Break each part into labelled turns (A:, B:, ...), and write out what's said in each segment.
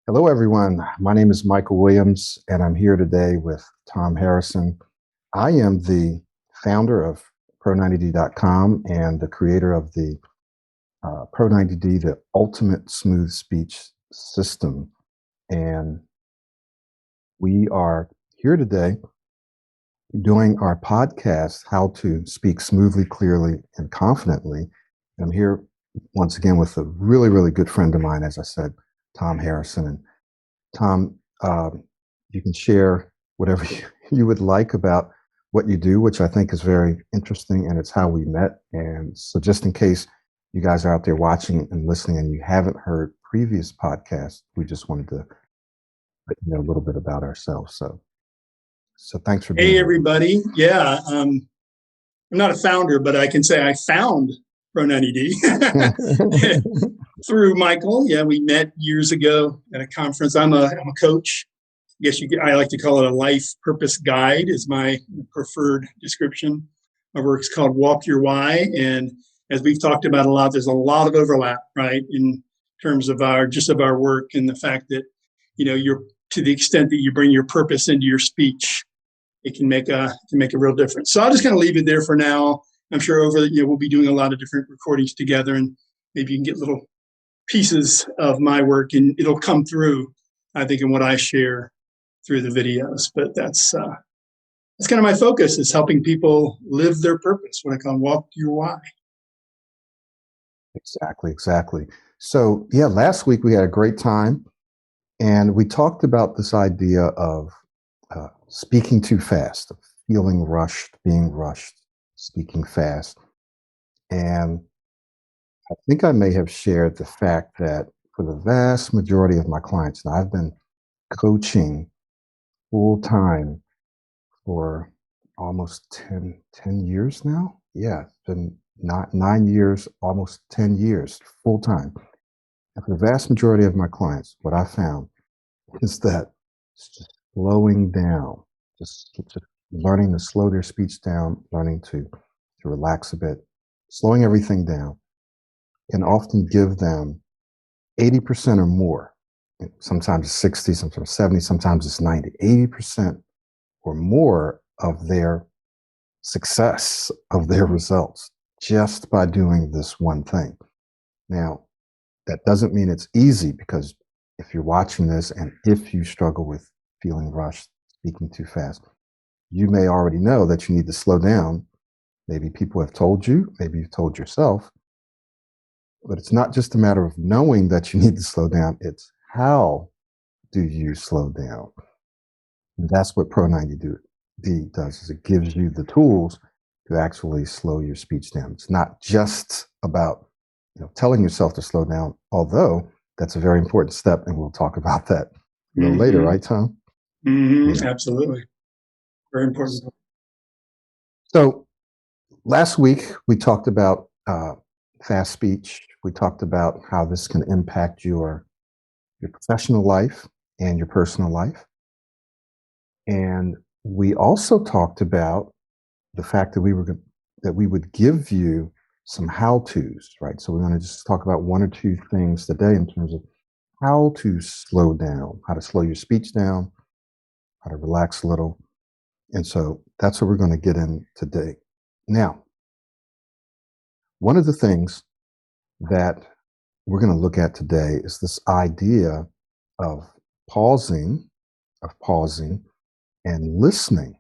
A: Hello, everyone. My name is Michael Williams, and I'm here today with Tom Harrison. I am the founder of Pro90D.com and the creator of the Pro90D, the ultimate smooth speech system. And we are here today doing our podcast, How to Speak Smoothly, Clearly, and Confidently. And I'm here once again with a really, really good friend of mine, as I said, Tom Harrison. And Tom, you can share whatever you would like about what you do, which I think is very interesting, and it's how we met. And so, just in case you guys are out there watching and listening and you haven't heard previous podcasts, we just wanted to let you know a little bit about ourselves. So thanks for being
B: Hey,
A: here.
B: everybody. Yeah, I'm not a founder, but I can say I found Pro90D through Michael. Yeah, we met years ago at a conference. I'm a coach. I guess I like to call it a life purpose guide is my preferred description. My work's called Walk Your Why. And as we've talked about a lot, there's a lot of overlap, right, in terms of our work and the fact that, you're to the extent that you bring your purpose into your speech, it can make a real difference. So I'll just kind of leave it there for now. I'm sure we'll be doing a lot of different recordings together, and maybe you can get little pieces of my work, and it'll come through, I think, in what I share through the videos. But that's kind of my focus, is helping people live their purpose, what I call walk your why.
A: Exactly. So, yeah, last week we had a great time, and we talked about this idea of speaking too fast, of feeling rushed, being rushed, speaking fast. And I think I may have shared the fact that for the vast majority of my clients, now I've been coaching full time for almost 10 years now. Yeah, it's been not 9 years, almost 10 years full time. And for the vast majority of my clients, what I found is that it's just slowing down, just learning to slow their speech down, learning to relax a bit, slowing everything down can often give them 80% or more. Sometimes it's 60, sometimes 70, sometimes it's 90. 80% or more of their success, of their results, just by doing this one thing. Now, that doesn't mean it's easy, because if you're watching this and if you struggle with feeling rushed, speaking too fast, you may already know that you need to slow down. Maybe people have told you, maybe you've told yourself, but it's not just a matter of knowing that you need to slow down, it's how do you slow down? And that's what Pro90D does, is it gives you the tools to actually slow your speech down. It's not just about telling yourself to slow down, although that's a very important step, and we'll talk about that a little later, right, Tom?
B: Yeah. Absolutely. Very important.
A: So last week we talked about fast speech. We talked about how this can impact your professional life and your personal life. And we also talked about the fact that we would give you some how-tos, right? So we're going to just talk about one or two things today in terms of how to slow down, how to slow your speech down, how to relax a little. And so that's what we're going to get in today. Now, one of the things that we're going to look at today is this idea of pausing and listening.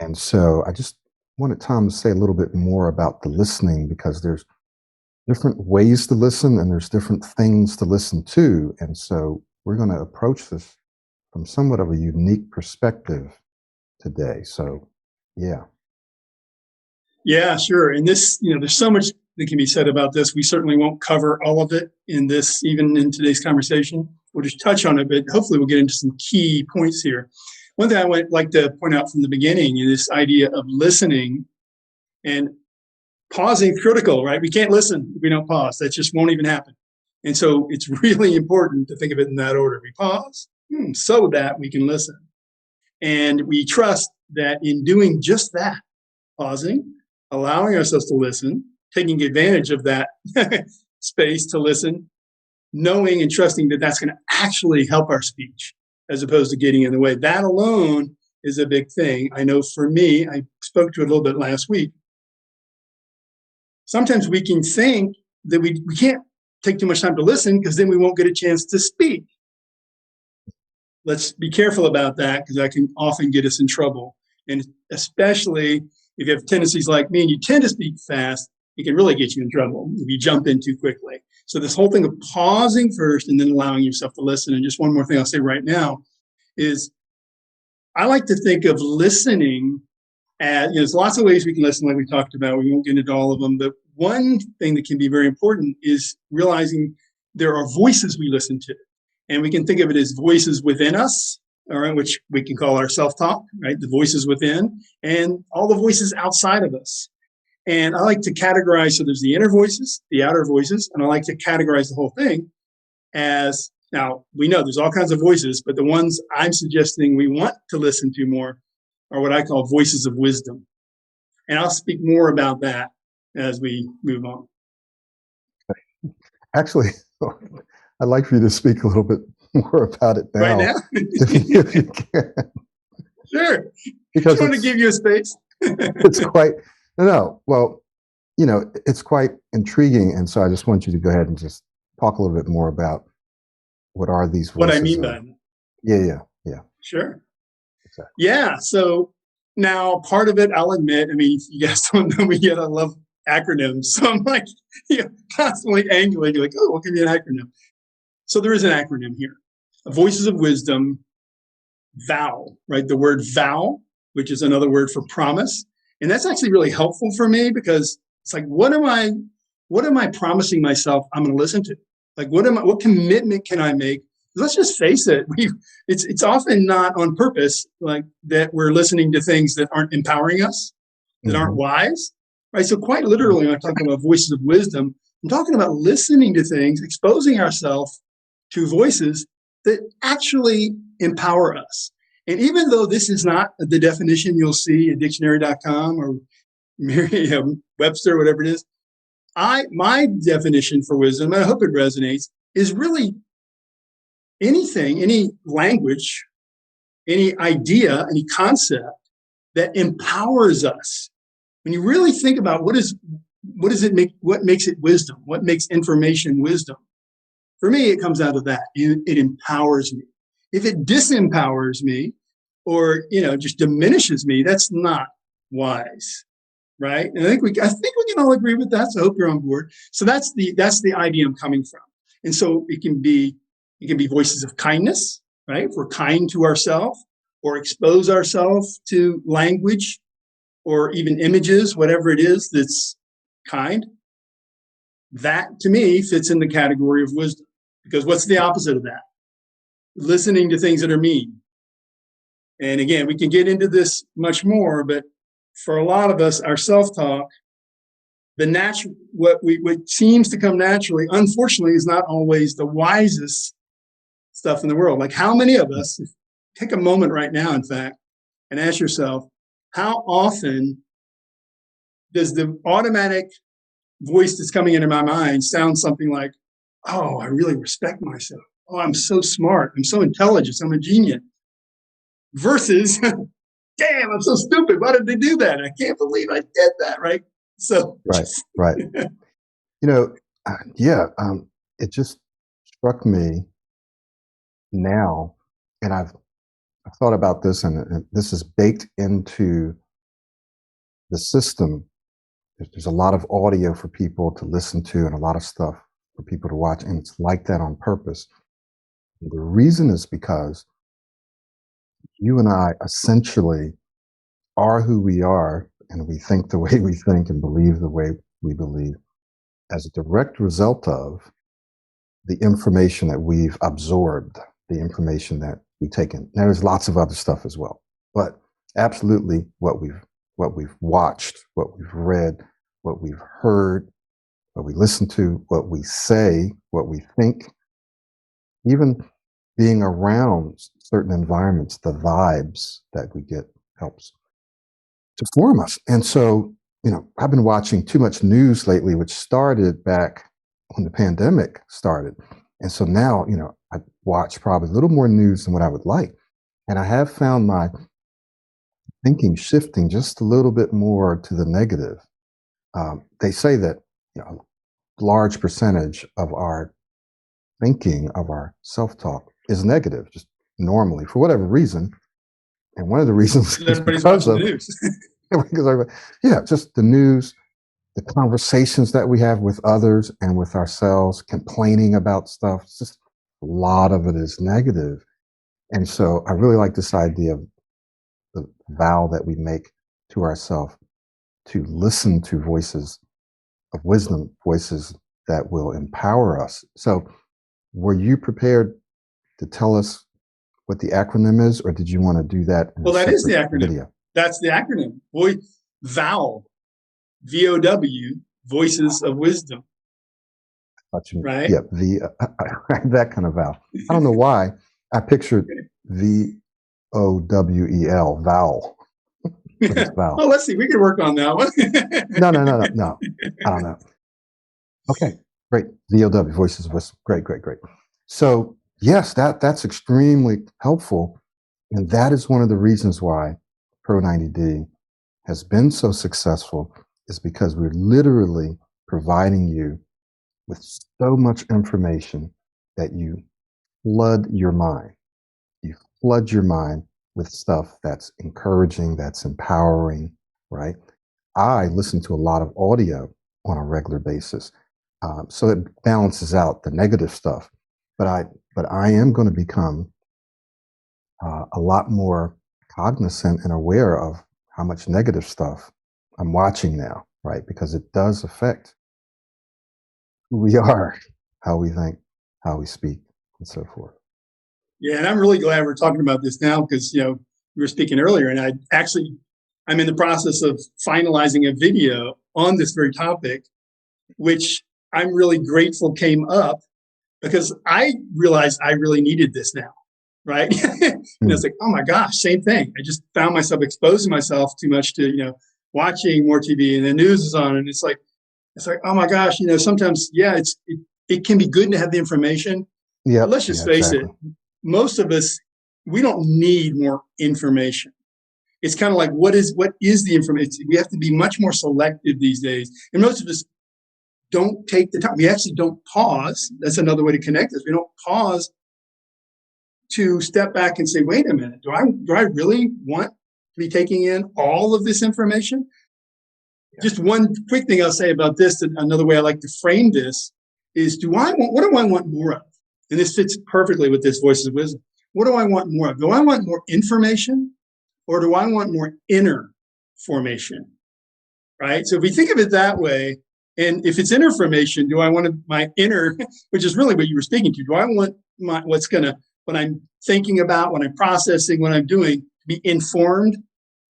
A: And so I just wanted Tom to say a little bit more about the listening, because there's different ways to listen and there's different things to listen to. And so we're going to approach this from somewhat of a unique perspective today. So, yeah.
B: Yeah, sure. And this, there's so much that can be said about this. We certainly won't cover all of it even in today's conversation. We'll just touch on it, but hopefully we'll get into some key points here. One thing I would like to point out from the beginning is this idea of listening, and pausing is critical, right? We can't listen if we don't pause. That just won't even happen. And so it's really important to think of it in that order. We pause so that we can listen. And we trust that in doing just that, pausing, allowing ourselves to listen, taking advantage of that space to listen, knowing and trusting that that's going to actually help our speech as opposed to getting in the way. That alone is a big thing. I know for me, I spoke to it a little bit last week. Sometimes we can think that we can't take too much time to listen because then we won't get a chance to speak. Let's be careful about that because that can often get us in trouble. And especially if you have tendencies like me and you tend to speak fast, it can really get you in trouble if you jump in too quickly. So this whole thing of pausing first and then allowing yourself to listen. And just one more thing I'll say right now is I like to think of listening as, there's lots of ways we can listen, like we talked about. We won't get into all of them. But one thing that can be very important is realizing there are voices we listen to. And we can think of it as voices within us, all right, which we can call our self-talk, right? The voices within and all the voices outside of us. And I like to categorize, so there's the inner voices, the outer voices, and I like to categorize the whole thing as, now we know there's all kinds of voices, but the ones I'm suggesting we want to listen to more are what I call voices of wisdom. And I'll speak more about that as we move on.
A: Actually, I'd like for you to speak a little bit more about it now.
B: Right now?
A: if you can.
B: Sure.
A: Because
B: I want to give you a space.
A: It's quite, no, well, it's quite intriguing. And so I just want you to go ahead and just talk a little bit more about what are these voices.
B: What I mean by that.
A: Yeah.
B: Sure.
A: Exactly.
B: Yeah. So now part of it, I'll admit, I mean, you guys don't know me yet. I love acronyms. So I'm like, constantly angling, like, oh, what can be an acronym? So there is an acronym here. Voices of Wisdom, vow, right? The word vow, which is another word for promise. And that's actually really helpful for me because it's like, what am I promising myself I'm going to listen to? Like, what commitment can I make? Let's just face it. It's often not on purpose, like that we're listening to things that aren't empowering us, that aren't wise, right? So quite literally, when I'm talking about voices of wisdom, I'm talking about listening to things, exposing ourselves to voices that actually empower us. And even though this is not the definition you'll see at dictionary.com or Webster, whatever it is, my definition for wisdom, and I hope it resonates, is really anything, any language, any idea, any concept that empowers us. When you really think about what makes it wisdom, what makes information wisdom, for me, it comes out of that. It empowers me. If it disempowers me or, just diminishes me, that's not wise, right? And I think we can all agree with that. So I hope you're on board. So that's the idea I'm coming from. And so it can be voices of kindness, right? If we're kind to ourselves or expose ourselves to language or even images, whatever it is that's kind, that to me fits in the category of wisdom. Because what's the opposite of that? Listening to things that are mean. And again, we can get into this much more, but for a lot of us, our self-talk, what seems to come naturally, unfortunately, is not always the wisest stuff in the world. Like how many of us, take a moment right now, in fact, and ask yourself, how often does the automatic voice that's coming into my mind sound something like, oh, I really respect myself. Oh, I'm so smart. I'm so intelligent. I'm a genius. Versus, damn, I'm so stupid. Why did they do that? I can't believe I did that, right? So
A: right. It just struck me now, and I've thought about this, and this is baked into the system. There's a lot of audio for people to listen to and a lot of stuff for people to watch, and it's like that on purpose. The reason is because you and I essentially are who we are, and we think the way we think and believe the way we believe as a direct result of the information that we've absorbed, the information that we take in. Now, there's lots of other stuff as well, but absolutely what we've watched, what we've read, what we've heard, what we listen to, what we say, what we think, even being around certain environments, the vibes that we get helps to form us. And so, I've been watching too much news lately, which started back when the pandemic started. And so now, I watch probably a little more news than what I would like. And I have found my thinking shifting just a little bit more to the negative. They say that a large percentage of our thinking, of our self talk, is negative, just normally for whatever reason. And one of the reasons is
B: Everybody's
A: because
B: watching the
A: of,
B: news.
A: yeah, just the news, the conversations that we have with others and with ourselves, complaining about stuff. It's just a lot of it is negative. And so I really like this idea of the vow that we make to ourselves to listen to voices of wisdom, voices that will empower us. So, were you prepared to tell us what the acronym is, or did you want to do that in a
B: Well, that is the
A: separate
B: acronym.
A: video?
B: That's the acronym. VOW, VOW, Voices of Wisdom. Right?
A: Yeah, that kind of vow. I don't know why I pictured VOWEL, vowel, but it's
B: Oh,
A: vowel.
B: let's see. We can work on that one.
A: No. I don't know. Okay, great. VOW, Voices of Wisdom. Great, great, great. So yes, that's extremely helpful, and that is one of the reasons why Pro 90D has been so successful, is because we're literally providing you with so much information that you flood your mind. You flood your mind with stuff that's encouraging, that's empowering, right? I listen to a lot of audio on a regular basis, so it balances out the negative stuff. But I am going to become a lot more cognizant and aware of how much negative stuff I'm watching now, right? Because it does affect who we are, how we think, how we speak, and so forth.
B: Yeah, and I'm really glad we're talking about this now because we were speaking earlier, and I'm in the process of finalizing a video on this very topic, which I'm really grateful came up because I realized I really needed this now, right? It's like, oh my gosh, same thing. I just found myself exposing myself too much to watching more TV, and the news is on, and it's like, oh my gosh, sometimes it can be good to have the information, but
A: Yep.
B: let's just
A: Yeah.
B: face it,
A: Exactly.
B: most of us, we don't need more information. It's kind of like what is the information? We have to be much more selective these days, and most of us don't take the time. We actually don't pause. That's another way to connect this. We don't pause to step back and say, wait a minute, do I really want to be taking in all of this information? Just one quick thing I'll say about this, another way I like to frame this is, what do I want more of? And this fits perfectly with this Voices of Wisdom. What do I want more of? Do I want more information, or do I want more inner formation? Right? So if we think of it that way, and if it's inner formation, do I want my inner, which is really what you were speaking to, do I want what I'm thinking about, what I'm processing, what I'm doing, to be informed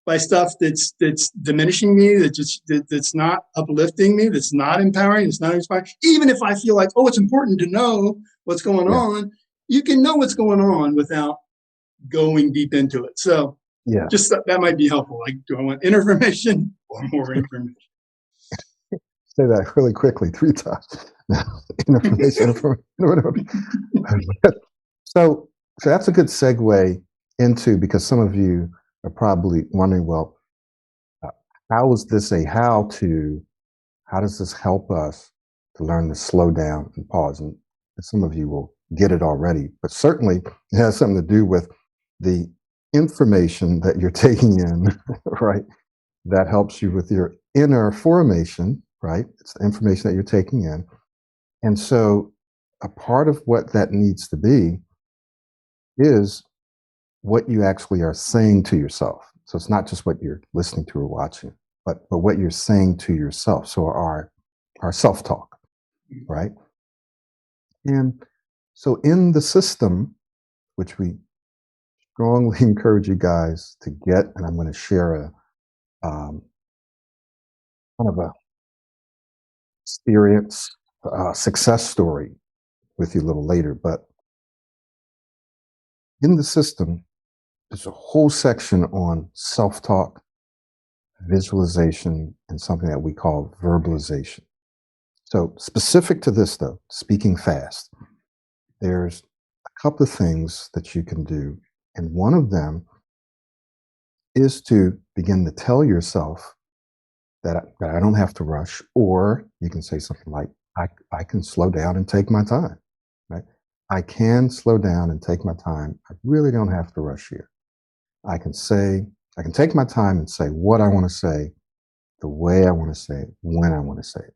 B: by stuff that's diminishing me, that's not uplifting me, that's not empowering, that's not inspiring. Even if I feel like, oh, it's important to know what's going
A: Yeah.
B: on, you can know what's going on without going deep into it. So
A: Yeah.
B: just that might be helpful. Like, do I want information or more information?
A: Say that really quickly 3 times. information. So that's a good segue into, because some of you are probably wondering, well, uh, how is this how does this help us to learn to slow down and pause? And some of you will get it already, but certainly it has something to do with the information that you're taking in, right? That helps you with your inner formation, right? It's the information that you're taking in. And so a part of what that needs to be is what you actually are saying to yourself. So it's not just what you're listening to or watching, but what you're saying to yourself. So our self-talk, right? And so in the system, which we strongly encourage you guys to get, and I'm going to share a kind of a experience, success story with you a little later. But in the system, there's a whole section on self-talk, visualization, and something that we call verbalization. So specific to this, though, speaking fast, there's a couple of things that you can do. And one of them is to begin to tell yourself that I don't have to rush, or you can say something like, I can slow down and take my time, right? I can slow down and take my time. I really don't have to rush here. I can say, I can take my time and say what I want to say, the way I want to say it, when I want to say it.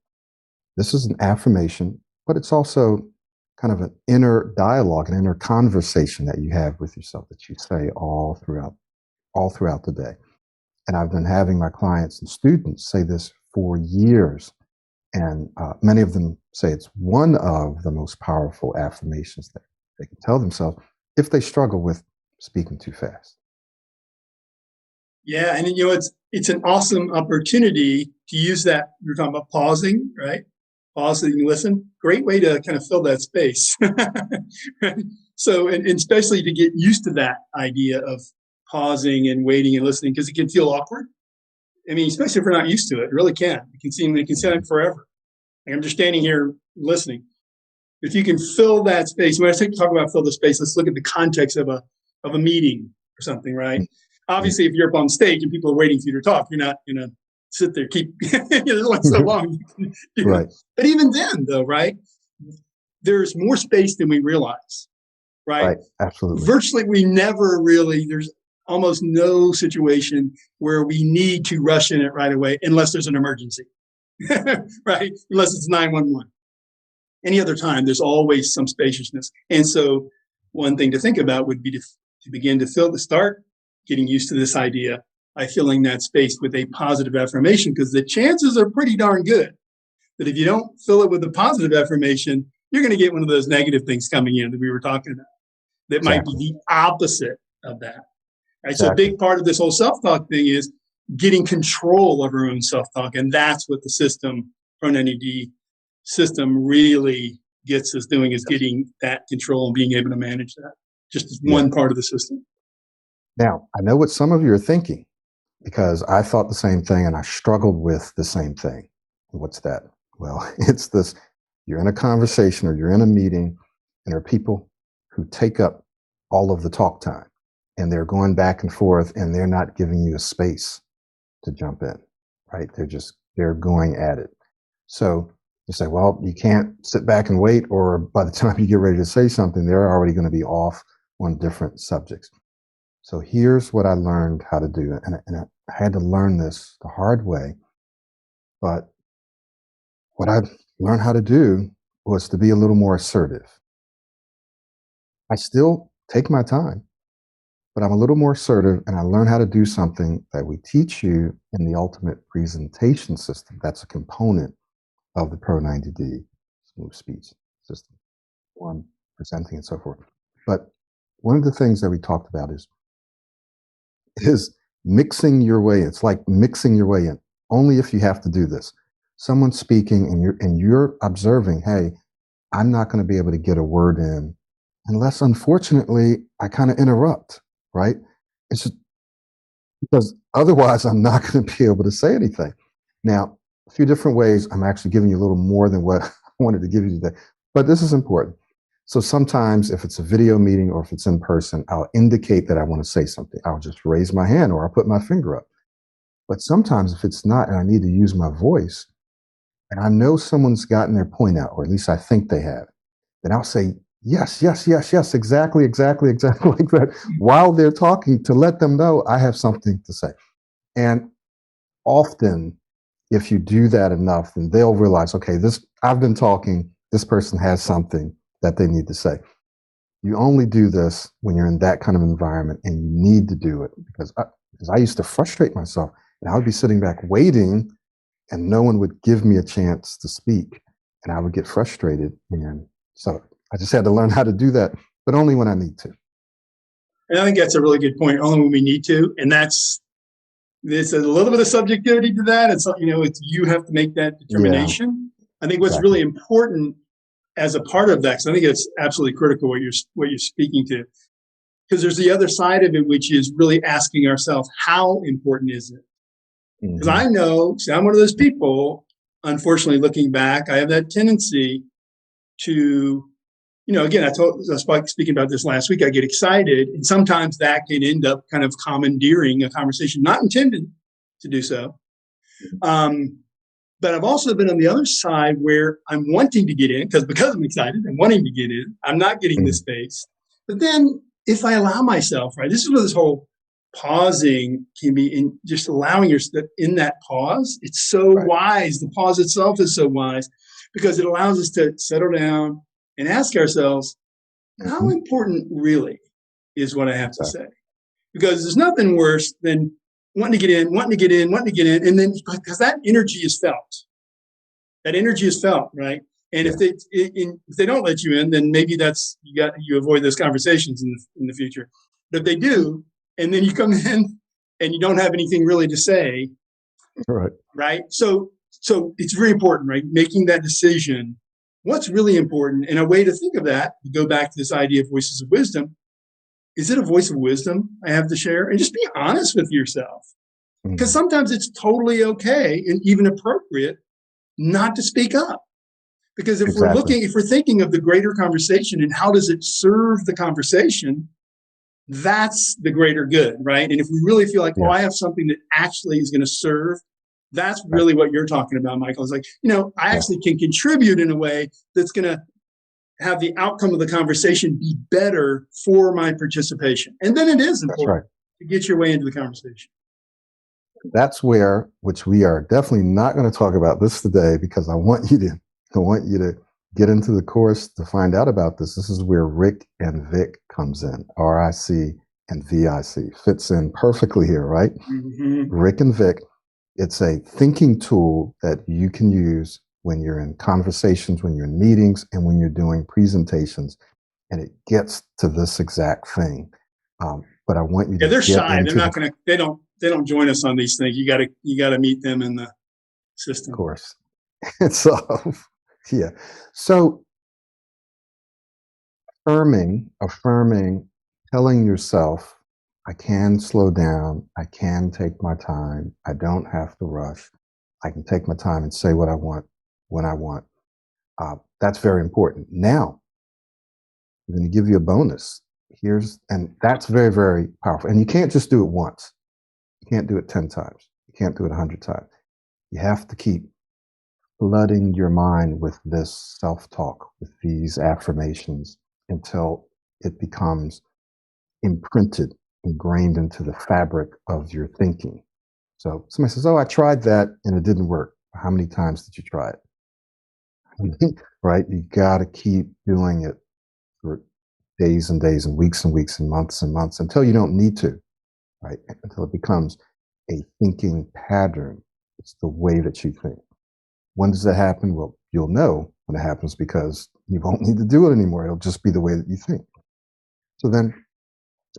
A: This is an affirmation, but it's also kind of an inner dialogue, an inner conversation that you have with yourself that you say all throughout the day. And I've been having my clients and students say this for years. And many of them say it's one of the most powerful affirmations that they can tell themselves if they struggle with speaking too fast.
B: Yeah, and it's an awesome opportunity to use that. You're talking about pausing, right? Pause so you can listen. Great way to kind of fill that space. So, and especially to get used to that idea of pausing and waiting and listening, because it can feel awkward. I mean, especially if we're not used to it, it really can. It can seem like forever. Like I'm just standing here listening. If you can fill that space, when I talk about fill the space, let's look at the context of a meeting or something, right? Obviously, if you're up on stage and people are waiting for you to talk, you're not going to sit there, there's only so long you can do.
A: Right.
B: But even then, though, right, there's more space than we realize, right?
A: Right. Absolutely.
B: Virtually, there's almost no situation where we need to rush in it right away unless there's an emergency, right? Unless it's 911. Any other time, there's always some spaciousness. And so one thing to think about would be to begin to start getting used to this idea by filling that space with a positive affirmation, because the chances are pretty darn good that if you don't fill it with a positive affirmation, you're going to get one of those negative things coming in that we were talking about that might be the opposite of that. Right? So a big part of this whole self-talk thing is getting control of our own self-talk. And that's what the system, Pro NED system, really gets us doing, is getting that control and being able to manage that. Just as one part of the system.
A: Now, I know what some of you are thinking, because I thought the same thing and I struggled with the same thing. What's that? Well, it's this: you're in a conversation or you're in a meeting, and there are people who take up all of the talk time, and they're going back and forth, and they're not giving you a space to jump in, right? They're going at it. So you say, well, you can't sit back and wait, or by the time you get ready to say something, they're already going to be off on different subjects. So here's what I learned how to do. And I had to learn this the hard way. But what I learned how to do was to be a little more assertive. I still take my time, but I'm a little more assertive, and I learned how to do something that we teach you in the ultimate presentation system. That's a component of the Pro 90D smooth speech system, on presenting and so forth. But one of the things that we talked about is mixing your way in. It's like mixing your way in. Only if you have to do this. Someone's speaking and you're observing, hey, I'm not going to be able to get a word in unless, unfortunately, I kind of interrupt, right? It's just because otherwise I'm not going to be able to say anything. Now, a few different ways. I'm actually giving you a little more than what I wanted to give you today, but this is important. So sometimes if it's a video meeting or if it's in person, I'll indicate that I want to say something. I'll just raise my hand or I'll put my finger up. But sometimes if it's not and I need to use my voice and I know someone's gotten their point out, or at least I think they have, then I'll say, yes, yes, yes, yes, exactly, exactly, exactly like that while they're talking, to let them know I have something to say. And often, if you do that enough, then they'll realize, okay, I've been talking, this person has something that they need to say. You only do this when you're in that kind of environment, and you need to do it, because I used to frustrate myself, and I would be sitting back waiting and no one would give me a chance to speak, and I would get frustrated. And so I just had to learn how to do that, but only when I need to.
B: And I think that's a really good point. Only when we need to. And there's a little bit of subjectivity to that. It's you have to make that determination. Yeah, I think what's really important as a part of that, because I think it's absolutely critical what you're speaking to, because there's the other side of it, which is really asking ourselves, how important is it? Because I know, I'm one of those people, unfortunately, looking back, I have that tendency to again, I was speaking about this last week. I get excited, and sometimes that can end up kind of commandeering a conversation, not intended to do so. But I've also been on the other side where I'm wanting to get in because I'm excited and wanting to get in. I'm not getting the space. But then if I allow myself, right, this is where this whole pausing can be in just allowing yourself in that pause. It's so wise. The pause itself is so wise because it allows us to settle down and ask ourselves, how important really is what I have to say? Because there's nothing worse than wanting to get in, and then because that energy is felt. That energy is felt, right? And if they don't let you in, then maybe that's you avoid those conversations in the future. But if they do, and then you come in and you don't have anything really to say, right? So it's very important, right? Making that decision. What's really important, and a way to think of that, to go back to this idea of voices of wisdom. Is it a voice of wisdom I have to share? And just be honest with yourself. Because sometimes it's totally okay and even appropriate not to speak up. Because if we're thinking of the greater conversation and how does it serve the conversation, that's the greater good, right? And if we really feel like, I have something that actually is going to serve, that's really what you're talking about, Michael. It's like, I actually can contribute in a way that's going to have the outcome of the conversation be better for my participation. And then it is important to get your way into the conversation.
A: That's where, which we are definitely not going to talk about this today, because I want you to get into the course to find out about this. This is where Rick and Vic comes in. RIC and VIC fits in perfectly here, right? Rick and Vic. It's a thinking tool that you can use when you're in conversations, when you're in meetings, and when you're doing presentations, and it gets to this exact thing. But I want you to.
B: They're shy. They're not going to. They don't join us on these things. You got to meet them in the system.
A: Of course. So, So affirming, telling yourself, I can slow down. I can take my time. I don't have to rush. I can take my time and say what I want when I want. That's very important. Now, I'm going to give you a bonus. And that's very, very powerful. And you can't just do it once. You can't do it 10 times. You can't do it 100 times. You have to keep flooding your mind with this self-talk, with these affirmations until it becomes imprinted, ingrained into the fabric of your thinking. So somebody says, I tried that and it didn't work. How many times did you try it? Right? You got to keep doing it for days and days and weeks and months until you don't need to, right? Until it becomes a thinking pattern. It's the way that you think. When does that happen? Well, you'll know when it happens because you won't need to do it anymore. It'll just be the way that you think. So then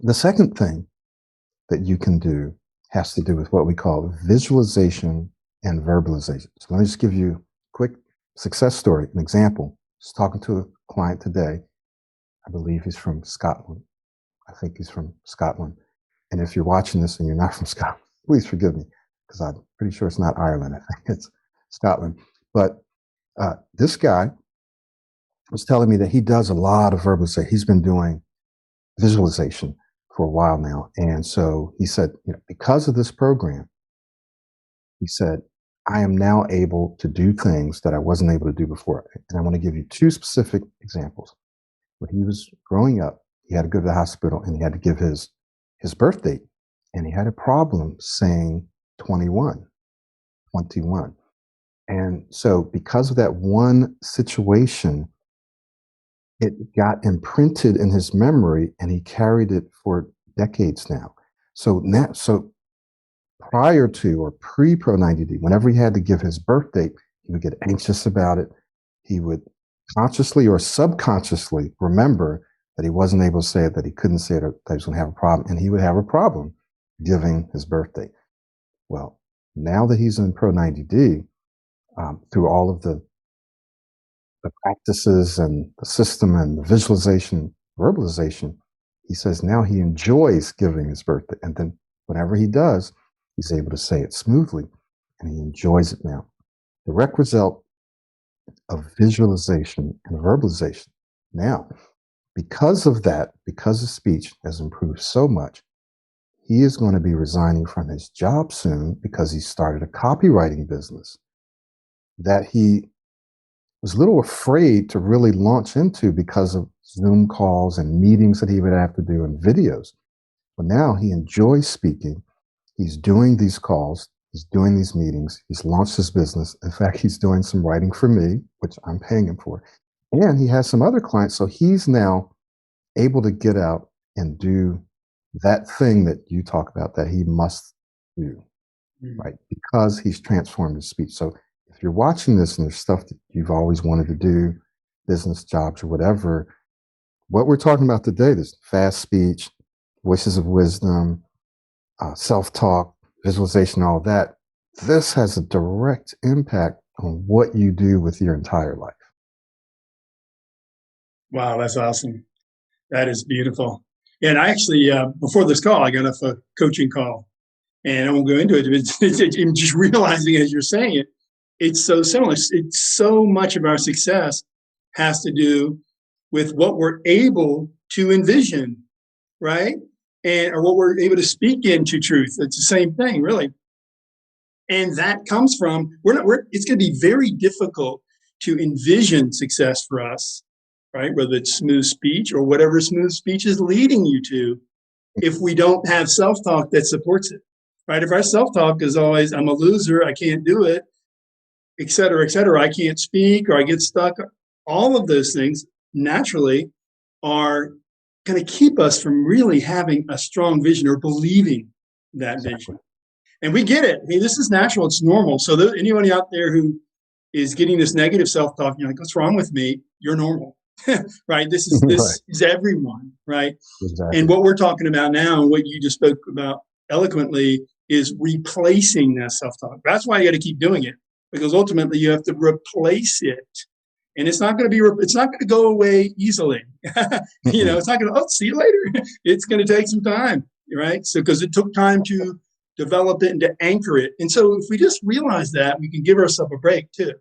A: the second thing that you can do has to do with what we call visualization and verbalization. So let me just give you a quick success story, an example. I was talking to a client today. I believe he's from Scotland. I think he's from Scotland. And if you're watching this and you're not from Scotland, please forgive me, because I'm pretty sure it's not Ireland. I think it's Scotland. But this guy was telling me that he does a lot of verbalization. He's been doing visualization for a while now. And so he said, because of this program, he said, I am now able to do things that I wasn't able to do before. And I want to give you two specific examples. When he was growing up, he had to go to the hospital and he had to give his birth date. And he had a problem saying 21. And so because of that one situation, it got imprinted in his memory and he carried it for decades now. So prior to or pre-Pro 90D, whenever he had to give his birth date, he would get anxious about it. He would consciously or subconsciously remember that he wasn't able to say it, that he couldn't say it, or that he was going to have a problem, and he would have a problem giving his birthday. Well, now that he's in Pro 90D, through all of the practices and the system and the visualization, verbalization, he says now he enjoys giving his birthday. And then whenever he does, he's able to say it smoothly and he enjoys it now. Direct result of visualization and verbalization. Now, because of that, because his speech has improved so much, he is going to be resigning from his job soon because he started a copywriting business that he was a little afraid to really launch into because of Zoom calls and meetings that he would have to do and videos. But now he enjoys speaking. He's doing these calls, he's doing these meetings, he's launched his business. In fact, he's doing some writing for me, which I'm paying him for. And he has some other clients. So he's now able to get out and do that thing that you talk about that he must do,
B: Mm.
A: right? Because he's transformed his speech. So if you're watching this and there's stuff that you've always wanted to do, business jobs or whatever, what we're talking about today, this fast speech, voices of wisdom, self talk, visualization, all that, this has a direct impact on what you do with your entire life.
B: Wow, that's awesome. That is beautiful. And I actually, before this call, I got off a coaching call, and I won't go into it. I'm just realizing as you're saying it, it's so similar. It's so much of our success has to do with what we're able to envision, right? And or what we're able to speak into truth. It's the same thing, really. And that comes from it's going to be very difficult to envision success for us, right? Whether it's smooth speech or whatever smooth speech is leading you to, if we don't have self-talk that supports it, right? If our self-talk is always, I'm a loser, I can't do it, et cetera, I can't speak or I get stuck, all of those things naturally are going to keep us from really having a strong vision or believing that
A: Exactly.
B: vision. And we get it. Hey, this is natural. It's normal. So anybody out there who is getting this negative self-talk, you're like, what's wrong with me? You're normal, right?
A: Right.
B: This is everyone, right? And
A: Exactly.
B: what we're talking about now, and what you just spoke about eloquently, is replacing that self-talk. That's why you got to keep doing it, because ultimately you have to replace it, and it's not going to be. It's not going to go away easily. It's not going to. Oh, see you later. It's going to take some time, right? So because it took time to develop it and to anchor it, and so if we just realize that, we can give ourselves a break too,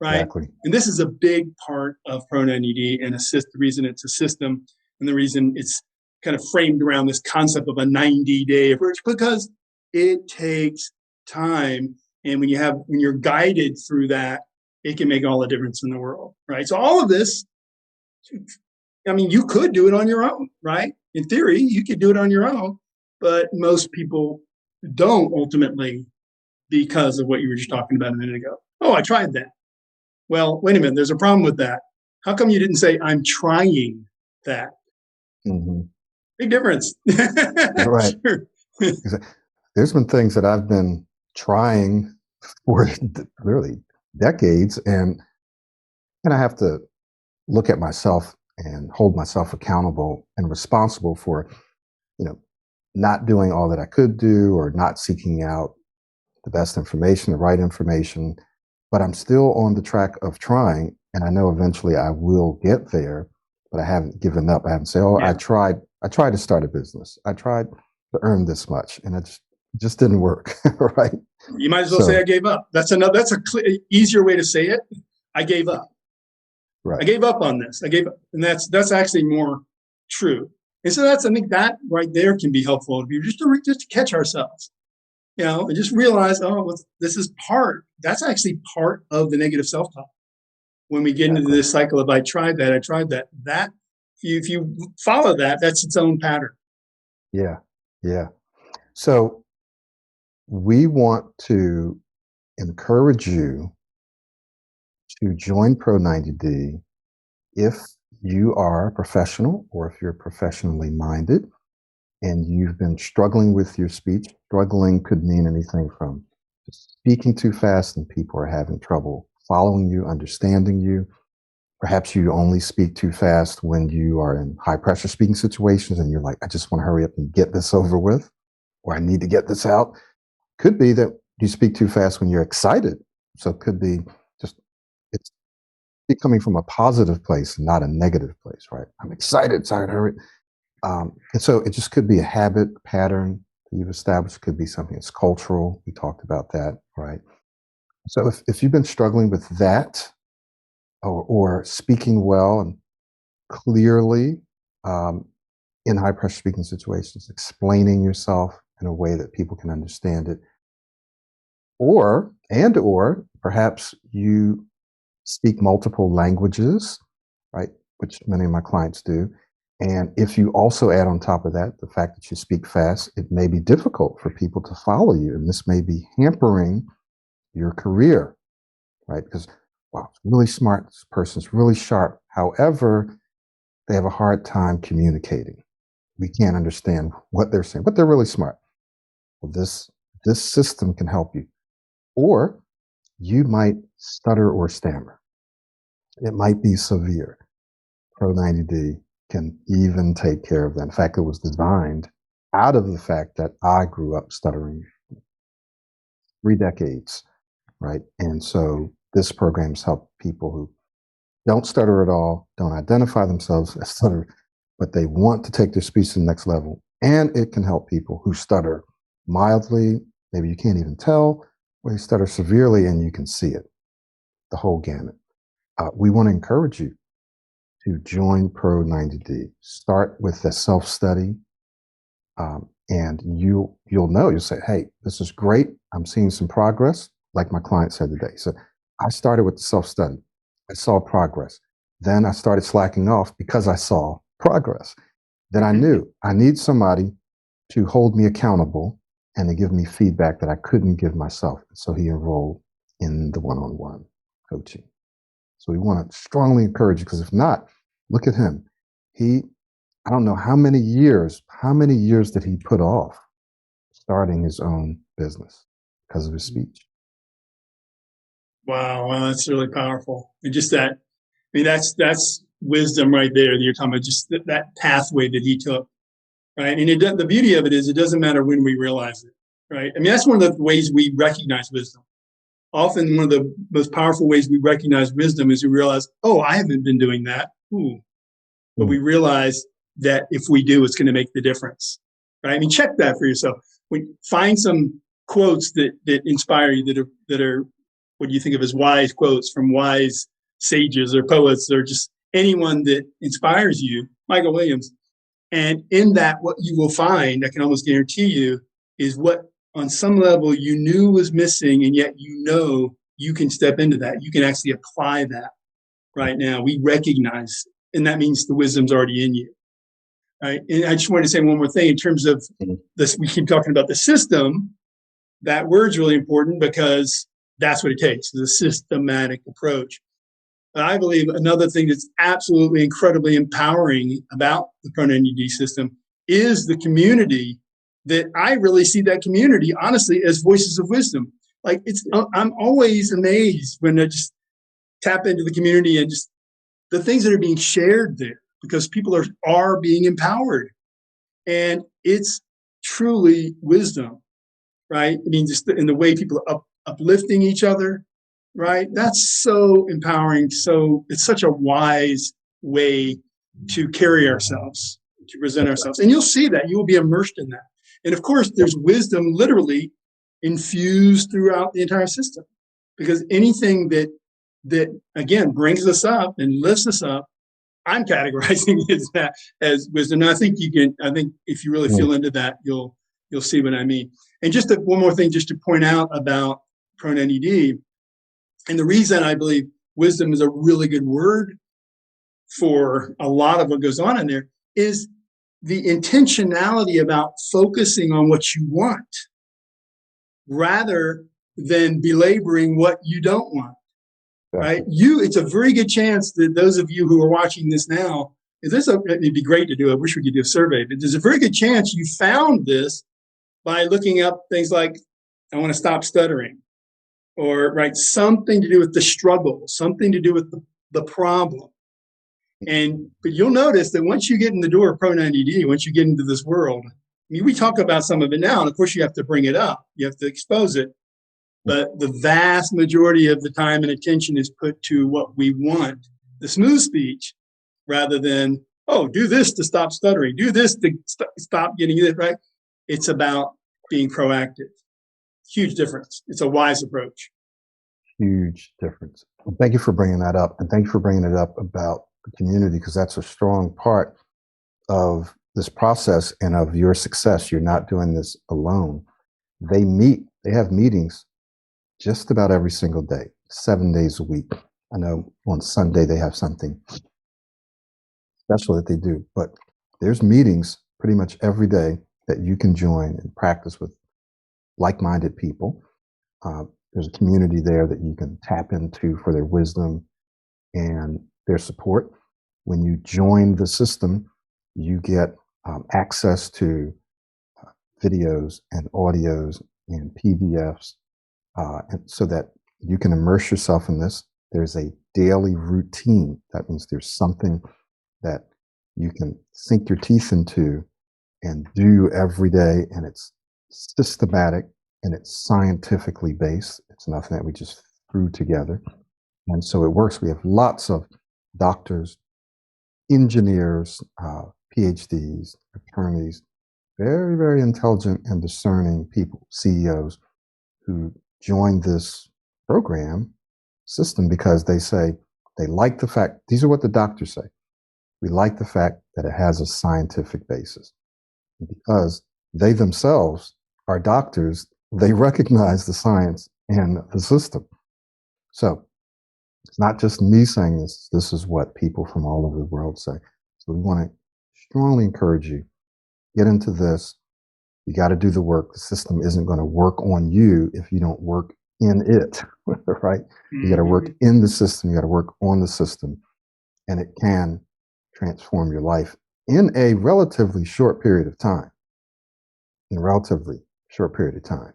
B: right?
A: Exactly.
B: And this is a big part of Pro90D and assist. The reason it's a system, and the reason it's kind of framed around this concept of a 90-day approach, because it takes time. And when you're guided through that, it can make all the difference in the world, right? So all of this, I mean, you could do it on your own, right? In theory, you could do it on your own, but most people don't ultimately, because of what you were just talking about a minute ago. Oh, I tried that. Well, wait a minute, there's a problem with that. How come you didn't say, I'm trying that?
A: Hmm.
B: Big difference.
A: Right.
B: Sure.
A: There's been things that I've been trying for really decades, and I have to look at myself and hold myself accountable and responsible for, you know, not doing all that I could do or not seeking out the best information, the right information. But I'm still on the track of trying, and I know eventually I will get there. But I haven't given up. I haven't said, "Oh, I
B: Yeah.
A: tried. I tried to start a business. I tried to earn this much, and it just didn't work." Right.
B: You might as well say
A: So,
B: I gave up. That's a easier way to say it. I gave up. I
A: right.
B: gave up on this. I gave up. And that's actually more true. And so I think that right there can be helpful if you just to catch ourselves, and just realize, oh, well, that's actually part of the negative self-talk. When we get into
A: Exactly.
B: this cycle of I tried that, if you follow that, that's its own pattern.
A: Yeah. Yeah. So we want to encourage you to join Pro 90D if you are a professional or if you're professionally minded and you've been struggling with your speech. Struggling could mean anything from just speaking too fast and people are having trouble following you, understanding you. Perhaps you only speak too fast when you are in high pressure speaking situations and you're like, I just want to hurry up and get this over with, or I need to get this out. Could be that you speak too fast when you're excited. So it could be just it's coming from a positive place, not a negative place, right? I'm excited, so I hurry. And so it just could be a habit pattern that you've established. It could be something that's cultural. We talked about that, right? So if you've been struggling with that or speaking well and clearly um, in high pressure speaking situations, explaining yourself in a way that people can understand it, or perhaps you speak multiple languages, right? Which many of my clients do. And if you also add on top of that the fact that you speak fast, it may be difficult for people to follow you. And this may be hampering your career, right? Because, wow, it's really smart. This person's really sharp. However, they have a hard time communicating. We can't understand what they're saying, but they're really smart. Well, this system can help you. Or you might stutter or stammer. It might be severe. Pro 90D can even take care of that. In fact, it was designed out of the fact that I grew up stuttering 3 decades, right? And so this program's helped people who don't stutter at all, don't identify themselves as stutter, but they want to take their speech to the next level. And it can help people who stutter mildly, maybe you can't even tell, or they stutter severely and you can see it, the whole gamut. We want to encourage you to join Pro 90D. Start with the self study, and you'll know. You'll say, "Hey, this is great. I'm seeing some progress." Like my client said today. So I started with the self study. I saw progress. Then I started slacking off because I saw progress. Then I knew I need somebody to hold me accountable and to give me feedback that I couldn't give myself. So he enrolled in the one-on-one coaching. So we want to strongly encourage you because if not, look at him. He, I don't know how many years did he put off starting his own business because of his speech?
B: Wow, wow, that's really powerful. And just that, I mean, that's wisdom right there that you're talking about, just that pathway that he took, right? And the beauty of it is it doesn't matter when we realize it, right? I mean, that's one of the ways we recognize wisdom. Often one of the most powerful ways we recognize wisdom is we realize, oh, I haven't been doing that. Ooh. But we realize that if we do, it's going to make the difference, right? I mean, check that for yourself. Find some quotes that inspire you, that are what you think of as wise quotes from wise sages or poets or just anyone that inspires you, Michael Williams. And in that, what you will find, I can almost guarantee you, is what on some level you knew was missing, and yet you can step into that. You can actually apply that right now. We recognize, and that means the wisdom's already in you. Right? And I just wanted to say one more thing in terms of this. We keep talking about the system. That word's really important because that's what it takes, is a systematic approach. But I believe another thing that's absolutely incredibly empowering about the Pro 90D system is the community. That I really see that community, honestly, as voices of wisdom. Like I'm always amazed when I just tap into the community and just the things that are being shared there, because people are being empowered, and it's truly wisdom, right? I mean, just in the way people are uplifting each other, right? That's so empowering. So it's such a wise way to carry ourselves, to present ourselves. And you'll see that. You will be immersed in that. And of course, there's wisdom literally infused throughout the entire system, because anything that again brings us up and lifts us up, I'm categorizing as wisdom. And I think if you really feel into that, you'll see what I mean. And just one more thing, just to point out about Pro 90D, and the reason I believe wisdom is a really good word for a lot of what goes on in there is the intentionality about focusing on what you want rather than belaboring what you don't want. Right? It's a very good chance that those of you who are watching this now, it'd be great to do. I wish we could do a survey, but there's a very good chance you found this by looking up things like, I want to stop stuttering, or right, something to do with the struggle, something to do with the problem. But you'll notice that once you get in the door of Pro 90D, once you get into this world, I mean, we talk about some of it now, and of course you have to bring it up, you have to expose it. But the vast majority of the time and attention is put to what we want, the smooth speech, rather than, oh, do this to stop stuttering, do this to stop getting it, right? It's about being proactive. Huge difference. It's a wise approach.
A: Huge difference. Well, thank you for bringing that up. And thank you for bringing it up about the community, because that's a strong part of this process and of your success. You're not doing this alone. They have meetings just about every single day, 7 days a week. I know on Sunday they have something special that they do, but there's meetings pretty much every day that you can join and practice with like-minded people. There's a community there that you can tap into for their wisdom and their support. When you join the system, you get access to videos and audios and PDFs, and so that you can immerse yourself in this. There's a daily routine. That means there's something that you can sink your teeth into and do every day, and it's systematic and it's scientifically based. It's nothing that we just threw together. And so it works. We have lots of doctors, engineers, PhDs, attorneys, very, very intelligent and discerning people, CEOs, who join this program system because they say they like the fact, these are what the doctors say. We like the fact that it has a scientific basis. Because they themselves are doctors, they recognize the science and the system. So it's not just me saying this, this is what people from all over the world say. So we want to strongly encourage you, get into this. You got to do the work. The system isn't going to work on you if you don't work in it, right? You got to work in the system. You got to work on the system, and it can transform your life in a relatively short period of time. In a relatively short period of time.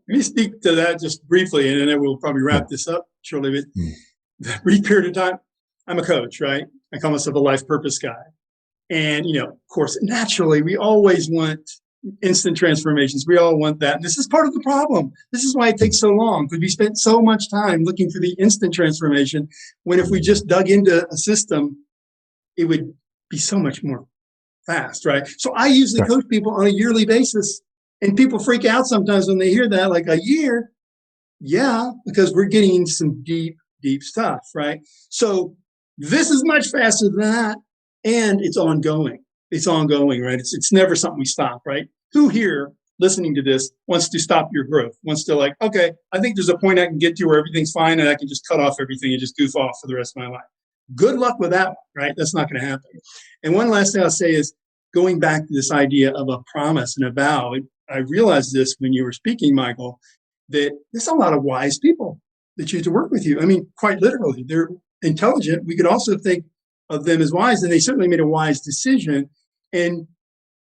B: Let me speak to that just briefly, and then we'll probably wrap this up shortly. But that brief period of time, I'm a coach, right? I call myself a life purpose guy. And, of course, naturally, we always want instant transformations. We all want that. And this is part of the problem. This is why it takes so long, because we spent so much time looking for the instant transformation, when if we just dug into a system, it would be so much more fast, right? So I usually coach people on a yearly basis, and people freak out sometimes when they hear that, like a year. Yeah, because we're getting into some deep, deep stuff, right? So this is much faster than that, and it's ongoing. It's ongoing, right? It's never something we stop, right? Who here listening to this wants to stop your growth, wants to like, okay, I think there's a point I can get to where everything's fine and I can just cut off everything and just goof off for the rest of my life. Good luck with that one, right? That's not going to happen. And one last thing I'll say is, going back to this idea of a promise and a vow, I realized this when you were speaking, Michael, that there's a lot of wise people that choose to work with you. I mean, quite literally, they're intelligent. We could also think of them as wise, and they certainly made a wise decision. And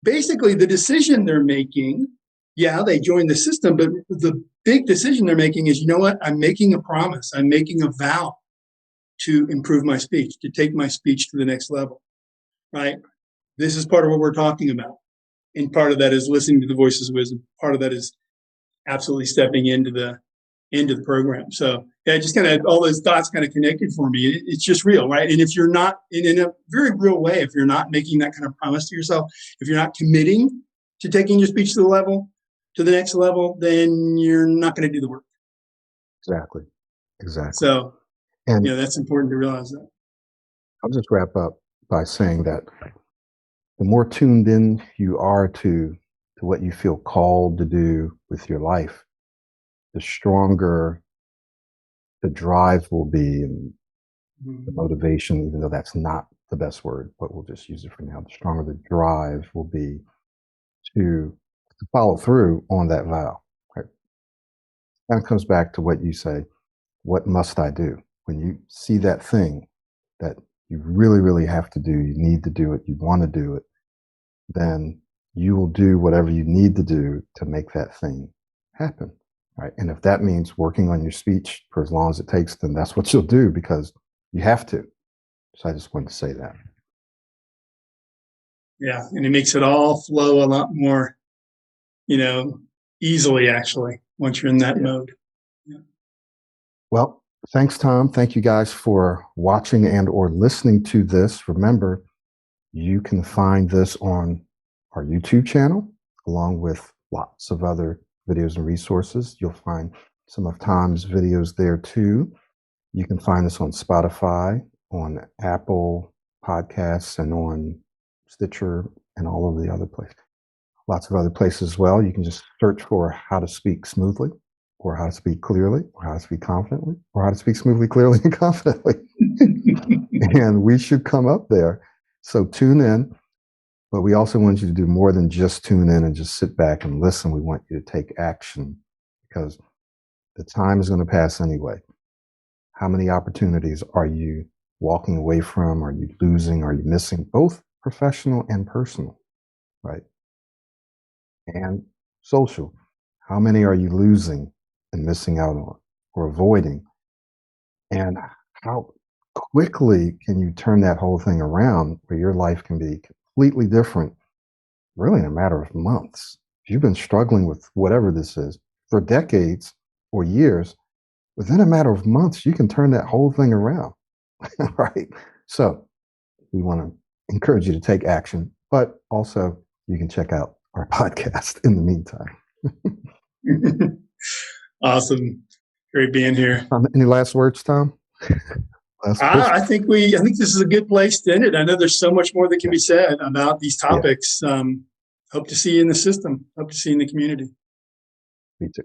B: basically, the decision they're making, yeah, they joined the system, but the big decision they're making is, you know what? I'm making a promise. I'm making a vow to improve my speech, to take my speech to the next level, right? This is part of what we're talking about. And part of that is listening to the voices of wisdom. Part of that is absolutely stepping into the program. So yeah, just kind of all those dots kind of connected for me. It's just real, right? And if you're not in a very real way, if you're not making that kind of promise to yourself, if you're not committing to taking your speech to the next level, then you're not going to do the work.
A: Exactly.
B: So,
A: and
B: that's important to realize that.
A: I'll just wrap up by saying that the more tuned in you are to what you feel called to do with your life, the stronger the drive will be, and the motivation, even though that's not the best word, but we'll just use it for now. The stronger the drive will be to follow through on that vow. Right? Kind of comes back to what you say, what must I do? When you see that thing that you really, really have to do, you need to do it, you want to do it, then you will do whatever you need to do to make that thing happen. Right? And if that means working on your speech for as long as it takes, then that's what you'll do, because you have to. So I just wanted to say that.
B: Yeah, and it makes it all flow a lot more, easily, actually, once you're in that mode. Yeah.
A: Well, thanks, Tom. Thank you guys for watching and or listening to this. Remember, you can find this on our YouTube channel, along with lots of other videos and resources. You'll find some of Tom's videos there too. You can find this on Spotify, on Apple Podcasts and on Stitcher and all of the other places. Lots of other places as well. You can just search for how to speak smoothly, or how to speak clearly, or how to speak confidently, or how to speak smoothly, clearly, and confidently. And we should come up there. So tune in. But we also want you to do more than just tune in and just sit back and listen. We want you to take action, because the time is going to pass anyway. How many opportunities are you walking away from? Are you losing? Are you missing? Both professional and personal, right? And social. How many are you losing and missing out on or avoiding? And how quickly can you turn that whole thing around where your life can be completely different, really in a matter of months? If you've been struggling with whatever this is for decades or years, within a matter of months, you can turn that whole thing around, right? So we want to encourage you to take action, but also you can check out our podcast in the meantime.
B: Awesome. Great being here.
A: Any last words, Tom?
B: I think this is a good place to end it. I know there's so much more that can be said about these topics. Hope to see you in the system. Hope to see you in the community.
A: Me too.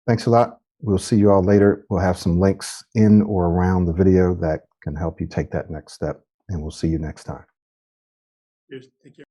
A: Thanks a lot. We'll see you all later. We'll have some links in or around the video that can help you take that next step, and we'll see you next time.
B: Cheers. Take care.